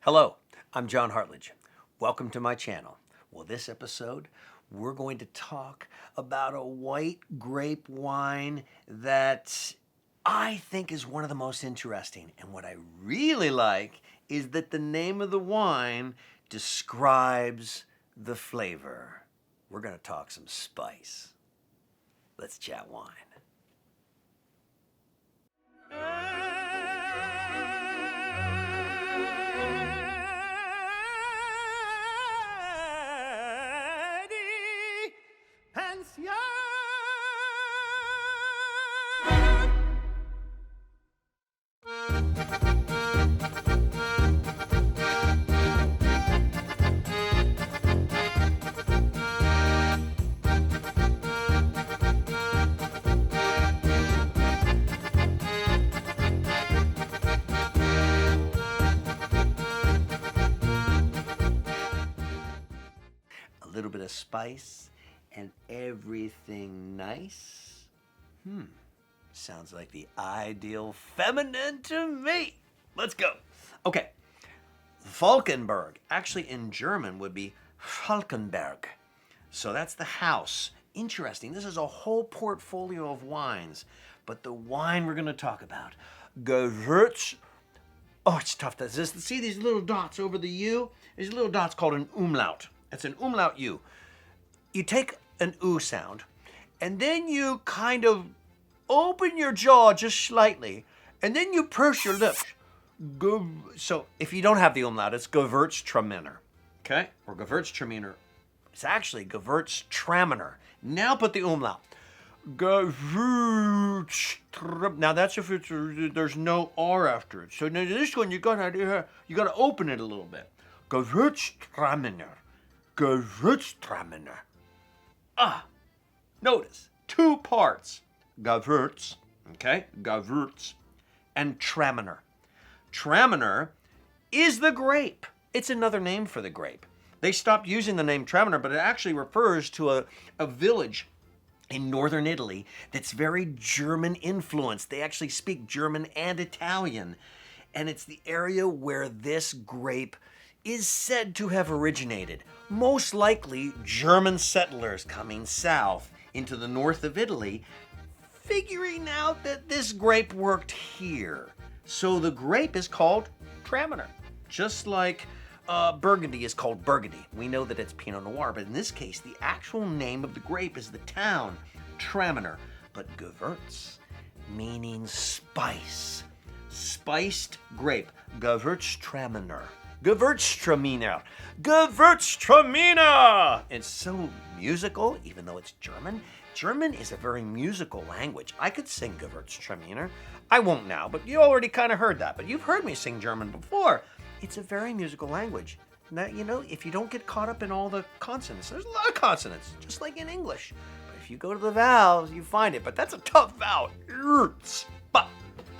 Hello, I'm John Hartledge. Welcome to my channel. Well, this episode, we're going to talk about a white grape wine that I think is one of the most interesting. And what I really like is that the name of the wine describes the flavor. We're going to talk some spice. Let's chat wine. A little bit of spice and everything nice. Sounds like the ideal feminine to me. Let's go. Okay, Valckenberg, actually in German would be Valckenberg. So that's the house. Interesting, this is a whole portfolio of wines, but the wine we're gonna talk about, Gewurz. Oh, it's tough. See these little dots over the U? These little dots called an umlaut. It's an umlaut U. You take an U sound, and then you kind of open your jaw just slightly, and then you purse your lips. So if you don't have the umlaut, it's Gewurtztraminer, okay? Or Gewurtztraminer. It's actually Gewurtztraminer. Now put the umlaut. Now that's if there's no R after it. So now this one you gotta open it a little bit. Gewurtztraminer. Gewurtztraminer. Notice, two parts. Gewurz, okay, Gewurz, and Traminer. Traminer is the grape. It's another name for the grape. They stopped using the name Traminer, but it actually refers to a village in northern Italy that's very German influenced. They actually speak German and Italian. And it's the area where this grape is said to have originated. Most likely German settlers coming south into the north of Italy, figuring out that this grape worked here. So the grape is called Traminer, just like Burgundy is called Burgundy. We know that it's Pinot Noir, but in this case, the actual name of the grape is the town, Traminer. But Gewurz, meaning spice. Spiced grape, Gewurztraminer. Gewurztraminer. Gewurztraminer! It's so musical, even though it's German. German is a very musical language. I could sing Gewurztraminer. I won't now, but you already kind of heard that. But you've heard me sing German before. It's a very musical language. Now, you know, if you don't get caught up in all the consonants, there's a lot of consonants, just like in English. But if you go to the vowels, you find it. But that's a tough vowel. But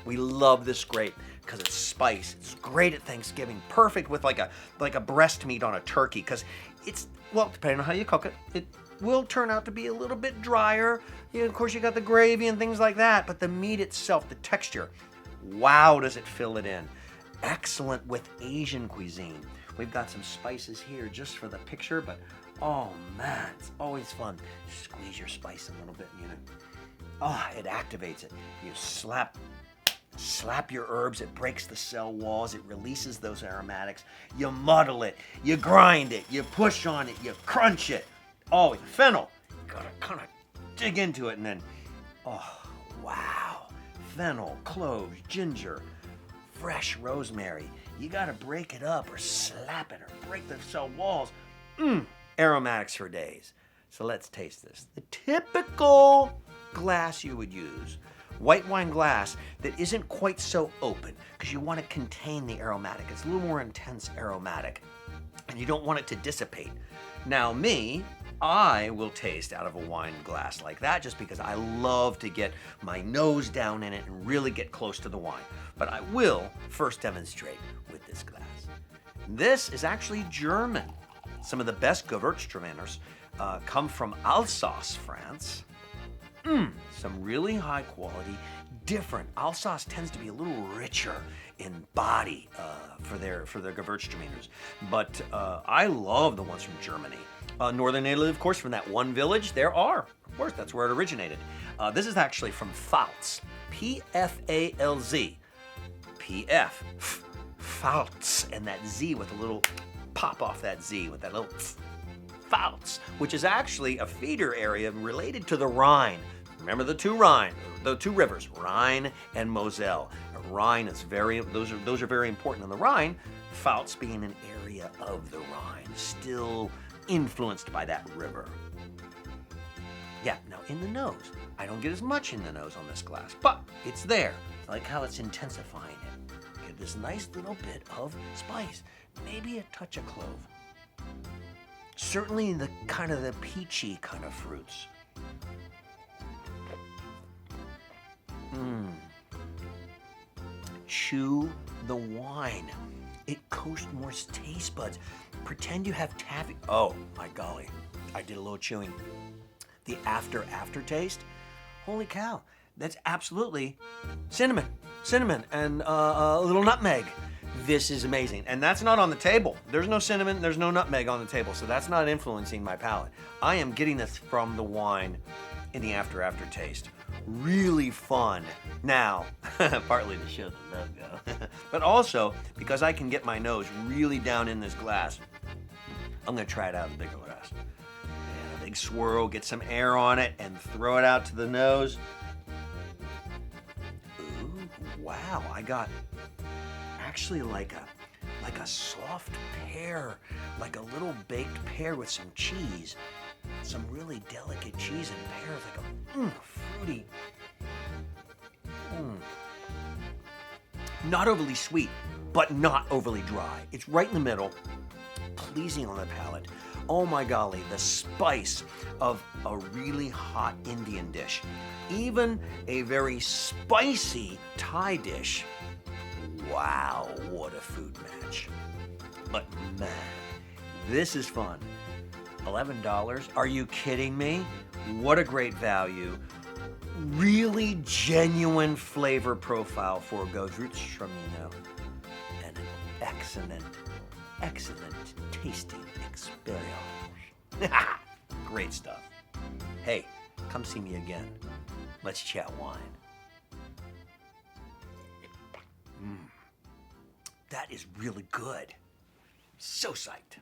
we love this grape because it's spice. It's great at Thanksgiving. Perfect with like a breast meat on a turkey, because it's, well, depending on how you cook it, it will turn out to be a little bit drier. You know, of course, you got the gravy and things like that, but the meat itself, the texture, wow, does it fill it in. Excellent with Asian cuisine. We've got some spices here just for the picture, but oh man, it's always fun. Squeeze your spice a little bit, you know. It activates it. You slap your herbs, it breaks the cell walls, it releases those aromatics. You muddle it, you grind it, you push on it, you crunch it. Oh, fennel, you gotta kind of dig into it, and then, oh, wow. Fennel, cloves, ginger, fresh rosemary. You gotta break it up or slap it or break the cell walls. Aromatics for days. So let's taste this. The typical glass you would use, white wine glass that isn't quite so open, because you want to contain the aromatic. It's a little more intense aromatic, and you don't want it to dissipate. Now I will taste out of a wine glass like that just because I love to get my nose down in it and really get close to the wine. But I will first demonstrate with this glass. This is actually German. Some of the best Gewurztraminers come from Alsace, France. Some really high quality, different. Alsace tends to be a little richer in body for their Gewurztraminers, but I love the ones from Germany. Northern Italy, of course, from that one village, there are. Of course, that's where it originated. This is actually from Pfalz, P-F-A-L-Z. P-F, Pfalz, and that Z with a little pop off that Z with that little Pfalz, which is actually a feeder area related to the Rhine. Remember the two rivers, Rhine and Moselle. Rhine is those are very important in the Rhine. Pfalz being an area of the Rhine, still influenced by that river. Yeah, now in the nose, I don't get as much in the nose on this glass, but it's there. I like how it's intensifying it. Get this nice little bit of spice, maybe a touch of clove. Certainly the kind of the peachy kind of fruits. Chew the wine. It coats more taste buds. Pretend you have taffy. Oh my golly, I did a little chewing. The aftertaste. Holy cow, that's absolutely cinnamon and a little nutmeg. This is amazing, and that's not on the table. There's no cinnamon, there's no nutmeg on the table, so that's not influencing my palate. I am getting this from the wine in the aftertaste. Really fun. Now, partly to show the logo, but also because I can get my nose really down in this glass, I'm gonna try it out in the bigger glass. And a big swirl, get some air on it, and throw it out to the nose. Ooh, wow, I got actually like a soft pear, like a little baked pear with some cheese. Some really delicate cheese and pears, like a fruity. Not overly sweet, but not overly dry. It's right in the middle, pleasing on the palate. Oh my golly, the spice of a really hot Indian dish. Even a very spicy Thai dish. Wow, what a food match. But man, this is fun. $11? Are you kidding me? What a great value. Really genuine flavor profile for Gewurztraminer. And an excellent tasting experience. Great stuff. Hey, come see me again. Let's chat wine. That is really good. So psyched.